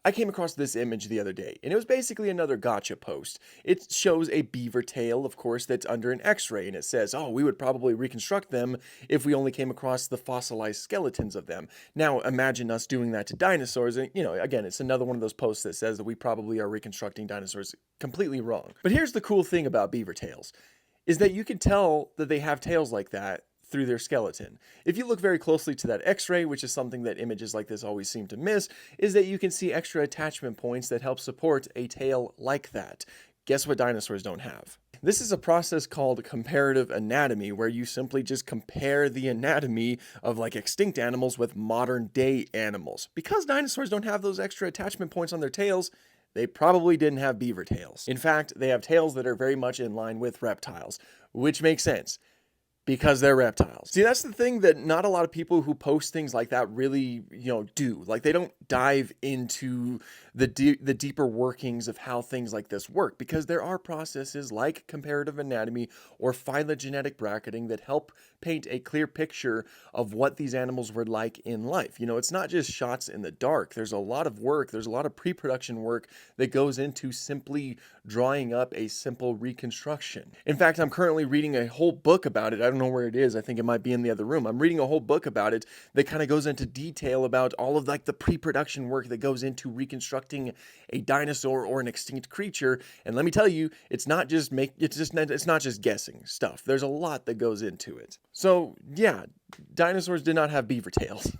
I came across this image the other day, and it was basically another gotcha post. It shows a beaver tail, of course, that's under an x-ray, and it says, oh, we would probably reconstruct them if we only came across the fossilized skeletons of them. Now, imagine us doing that to dinosaurs, and, again, it's another one of those posts that says that we probably are reconstructing dinosaurs completely wrong. But here's the cool thing about beaver tails, is that you can tell that they have tails like that through their skeleton. If you look very closely to that x-ray, which is something that images like this always seem to miss, is that you can see extra attachment points that help support a tail like that. Guess what dinosaurs don't have? This is a process called comparative anatomy, where you simply just compare the anatomy of like extinct animals with modern day animals. Because dinosaurs don't have those extra attachment points on their tails, they probably didn't have beaver tails. In fact, they have tails that are very much in line with reptiles, which makes sense, because they're reptiles. See, that's the thing that not a lot of people who post things like that really, do. Like, they don't dive into the deeper workings of how things like this work, because there are processes like comparative anatomy or phylogenetic bracketing that help paint a clear picture of what these animals were like in life. It's not just shots in the dark. There's a lot of work. There's a lot of pre-production work that goes into simply drawing up a simple reconstruction. In fact, I'm currently reading a whole book about it. I don't know where it is. I think it might be in the other room. I'm reading a whole book about it that kind of goes into detail about all of like the pre-production work that goes into reconstructing a dinosaur or an extinct creature. And let me tell you, it's not just guessing stuff. There's a lot that goes into it. So yeah, dinosaurs did not have beaver tails.